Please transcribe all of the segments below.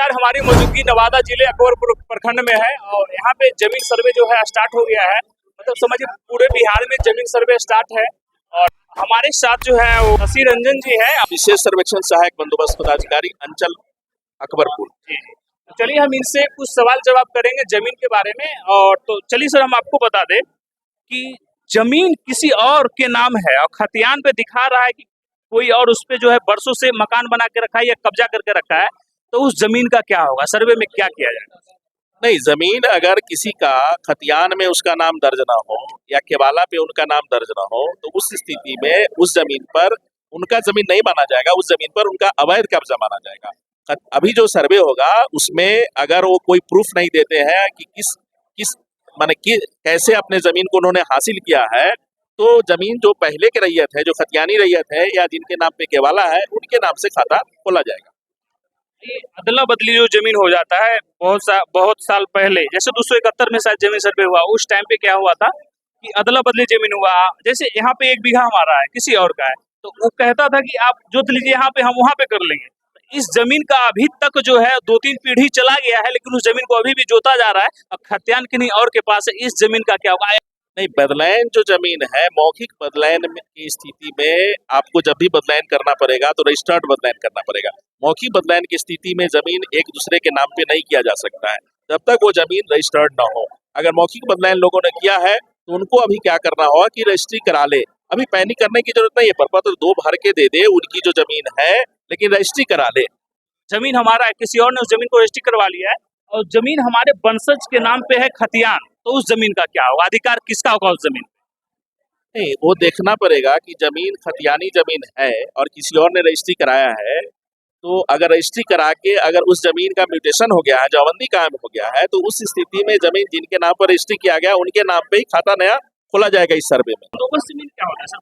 फिलहाल हमारी मौजूदगी नवादा जिले अकबरपुर प्रखंड में है और यहाँ पे जमीन सर्वे जो है स्टार्ट हो गया है। मतलब समझिए पूरे बिहार में जमीन सर्वे स्टार्ट है और हमारे साथ जो है वो शशि रंजन जी है, विशेष सर्वेक्षण सहायक बंदोबस्त पदाधिकारी अंचल अकबरपुर। तो चलिए हम इनसे कुछ सवाल जवाब करेंगे जमीन के बारे में। और तो चलिए सर, हम आपको बता दें कि जमीन किसी और के नाम है और खतियान पे दिखा रहा है कि कोई और उस पे जो है बरसों से मकान बना के रखा है या कब्जा करके रखा है, तो उस जमीन का क्या होगा? सर्वे में क्या किया जाएगा? नहीं, जमीन अगर किसी का खतियान में उसका नाम दर्ज ना हो या केवाला पे उनका नाम दर्ज ना हो तो उस स्थिति में उस जमीन पर उनका जमीन नहीं माना जाएगा, उस जमीन पर उनका अवैध कब्जा माना जाएगा। अभी जो सर्वे होगा उसमें अगर वो कोई प्रूफ नहीं देते हैं कि किस किस माने कि कैसे अपने जमीन को उन्होंने हासिल किया है, तो जमीन जो पहले के रैयत है, जो खतियानी रैयत है या जिनके नाम पे केवाला है, उनके नाम से खाता खोला जाएगा। अदला बदली जो जमीन हो जाता है बहुत साल पहले, जैसे 271 में शायद जमीन सर्वे हुआ, उस टाइम पे क्या हुआ था कि अदला बदली जमीन हुआ। जैसे यहाँ पे 1 बीघा हमारा है, किसी और का है, तो वो कहता था कि आप जोत लीजिए यहाँ पे, हम वहाँ पे कर लेंगे। इस जमीन का अभी तक जो है 2-3 पीढ़ी चला गया है, लेकिन उस जमीन को अभी भी जोता जा रहा है और खतियान किन्हीं और के पास है। इस जमीन का क्या होगा? नहीं, बदलायन जो जमीन है, मौखिक बदलायन की स्थिति में आपको जब भी बदलायन करना पड़ेगा तो रजिस्टर्ड बदलायन करना पड़ेगा। मौखिक बदलायन की स्थिति में जमीन एक दूसरे के नाम पे नहीं किया जा सकता है जब तक वो जमीन रजिस्टर्ड ना हो। अगर मौखिक बदलायन लोगों ने किया है तो उनको अभी क्या करना होगा कि रजिस्ट्री करा ले। अभी पैनिक करने की जरूरत नहीं है, प्रपत्र 2 भर के दे दे उनकी जो जमीन है, लेकिन रजिस्ट्री करा ले। जमीन हमारा है, किसी और ने उस जमीन को रजिस्ट्री करवा लिया है और जमीन हमारे वंशज के नाम पे है खतियान, तो उस जमीन का क्या होगा? अधिकार किसका होगा उस जमीन? नहीं, वो देखना पड़ेगा कि जमीन खतियानी जमीन है और किसी और ने रजिस्ट्री कराया है, तो अगर रजिस्ट्री करा के अगर उस जमीन का म्यूटेशन हो गया है, जमाबंदी कायम हो गया है, तो उस स्थिति में जमीन जिनके नाम पर रजिस्ट्री किया गया उनके नाम पे ही खाता नया खोला जाएगा इस सर्वे में। बंदोबस्त जमीन क्या होता है सर?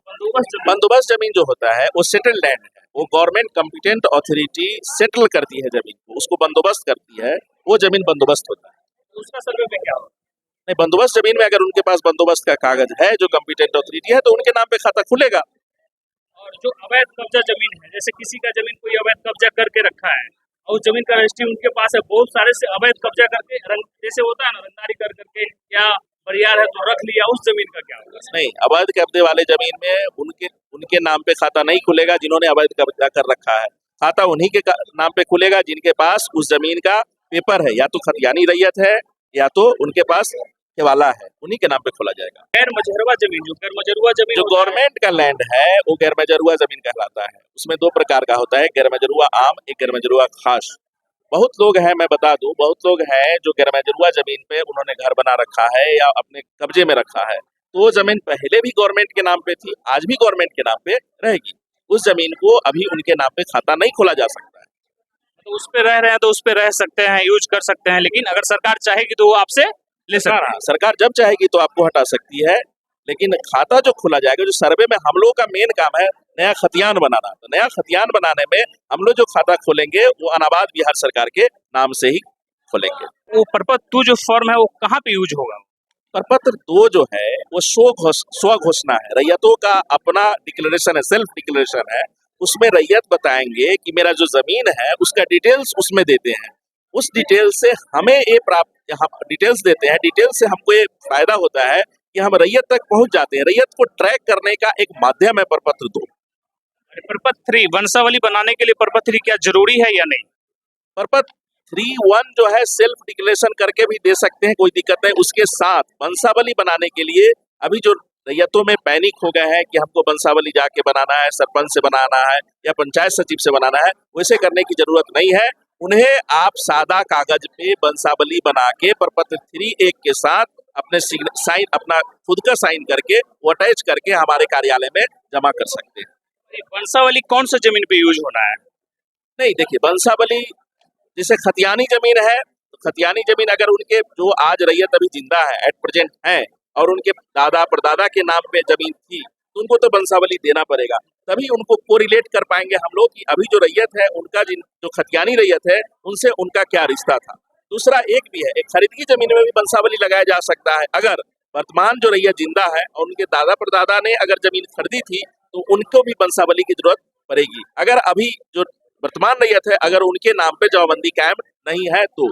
बंदोबस्त जमीन जो होता है वो सेटल्ड लैंड है, वो गवर्नमेंट कॉम्पिटेंट अथॉरिटी सेटल करती है जमीन को, उसको बंदोबस्त करती है, वो जमीन बंदोबस्त होता है। उसका सर्वे में क्या होगा? नहीं, बंदोबस्त जमीन में अगर उनके पास बंदोबस्त का कागज है जो कॉम्पिटेंट अथॉरिटी है तो उनके नाम पे खाता खुलेगा। और जो अवैध कब्जा जमीन है, जैसे किसी का जमीन कोई अवैध कब्जा करके रखा है और उस जमीन का रजिस्ट्री उनके पास है, बहुत सारे से अवैध कब्जा करके जैसे होता है ना, रंगदारी कर करके या बरियार है तो रख लिया, उस जमीन का क्या होगा? नहीं, अवैध कब्जे वाले जमीन में उनके नाम पे खाता नहीं खुलेगा जिन्होंने अवैध कब्जा कर रखा है। खाता उन्हीं के नाम पे खुलेगा जिनके पास उस जमीन का पेपर है, या तो खतियानी रैयत है या तो उनके पास केवाला है, उन्हीं के नाम पे खोला जाएगा। गैर मजरूआ जमीन, जो गैर मजरूआ जमीन जो गवर्नमेंट का लैंड है वो गैर मजरूआ जमीन कहलाता है। उसमें 2 प्रकार का होता है, गैर मजरूआ आम, एक गैर मजरूआ खास। बहुत लोग हैं, मैं बता दूं, बहुत लोग हैं जो गैर मजरूआ जमीन पे उन्होंने घर बना रखा है या अपने कब्जे में रखा है, तो वो जमीन पहले भी गवर्नमेंट के नाम पे थी, आज भी गवर्नमेंट के नाम पे रहेगी। उस जमीन को अभी उनके नाम पे खाता नहीं खोला जा सकता है। तो उस पे रह रहे हैं तो उस पे रह सकते हैं, यूज कर सकते हैं, लेकिन अगर सरकार चाहेगी तो वो आपसे ले सकते हैं। सरकार जब चाहेगी तो आपको हटा सकती है, लेकिन खाता जो खोला जाएगा, जो सर्वे में हम लोग का मेन काम है नया खतियान बनाना, तो नया खतियान बनाने में हम लोग जो खाता खोलेंगे वो अनाबाद बिहार सरकार के नाम से ही खोलेंगे। वो प्रपत्र 2 जो फॉर्म है वो कहाँ पे यूज होगा? प्रपत्र 2 जो है वो स्व घोषणा है, रैयतों का अपना डिक्लेरेशन है, सेल्फ डिक्लेरेशन है। उसमें रैयत बताएंगे कि मेरा जो जमीन है उसका डिटेल्स उसमें देते हैं। उस डिटेल से हमें ये हम डिटेल्स देते हैं, डिटेल से हमको ये फायदा होता है कि हम रैयत तक पहुंच जाते हैं। रैयत को ट्रैक करने का एक माध्यम है प्रपत्र 2। प्रपत्र 3 वंशावली बनाने के लिए प्रपत्र 3 क्या जरूरी है या नहीं? प्रपत्र 3(1) जो है सेल्फ डिक्लेरेशन करके भी दे सकते हैं, कोई दिक्कत नहीं। उसके साथ वंशावली बनाने के लिए अभी जो रैयतों में पैनिक हो गए हैं कि हमको वंशावली जाके बनाना है, सरपंच से बनाना है या पंचायत सचिव से बनाना है, वैसे करने की जरूरत नहीं है। उन्हें आप सादा कागज पे वंशावली बना के प्रपत्र 3(1) के साथ अपने साइन, अपना खुद का साइन करके वो अटैच करके हमारे कार्यालय में जमा कर सकते हैं। वंशावली कौन सा जमीन पे यूज होना है? नहीं, देखिए, वंशावली जैसे खतियानी जमीन है, तो खतियानी जमीन अगर उनके जो आज रैयत अभी जिंदा है, एट प्रेजेंट है, और उनके दादा परदादा के नाम पे जमीन थी, तो उनको तो वंशावली देना पड़ेगा, तभी उनको कोरिलेट कर पाएंगे हम लोग कि अभी जो रैयत है उनका जो खतियानी रैयत है उनसे उनका क्या रिश्ता था। दूसरा एक भी है, एक खरीदगी जमीन में भी वंशावली लगाया जा सकता है। अगर वर्तमान जो रैयत जिंदा है और उनके दादा परदादा ने अगर जमीन खरीदी थी तो उनको भी वंशावली की जरूरत पड़ेगी। अगर अभी जो वर्तमान रैयत है अगर उनके नाम पे जमाबंदी कायम नहीं है तो।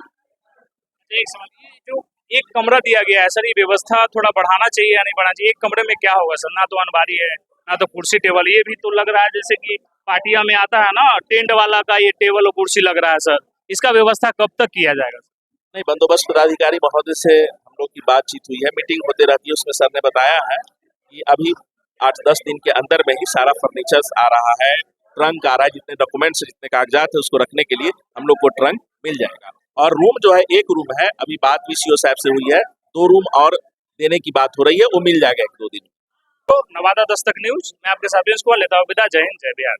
एक सवाल, ये जो एक कमरा दिया गया है सर, ये व्यवस्था थोड़ा बढ़ाना चाहिए या नहीं बढ़ाना चाहिए? एक कमरे में क्या होगा सर, ना तो अनबारी है, ना तो कुर्सी टेबल, ये भी तो लग रहा है जैसे कि पार्टियां में आता है ना टेंट वाला का ये टेबल और कुर्सी लग रहा है सर। इसका व्यवस्था कब तक किया जाएगा? नहीं, बंदोबस्त पदाधिकारी महोदय से हम लोग की बातचीत हुई है, मीटिंग होते रहती है, उसमें सर ने बताया है कि अभी 8-10 दिन के अंदर में ही सारा फर्नीचर्स आ रहा है, ट्रंक आ रहा है, जितने डॉक्यूमेंट्स जितने कागजात है उसको रखने के लिए हम लोग को ट्रंक मिल जाएगा। और रूम जो है, एक रूम है, अभी बात वीसीओ साहब से हुई है, 2 रूम और देने की बात हो रही है, वो मिल जाएगा 1-2 दिन। तो नवादा दस्तक न्यूज, मैं आपके साथ कुमार लेता हूँ विदा। जय हिंद, जय बिहार।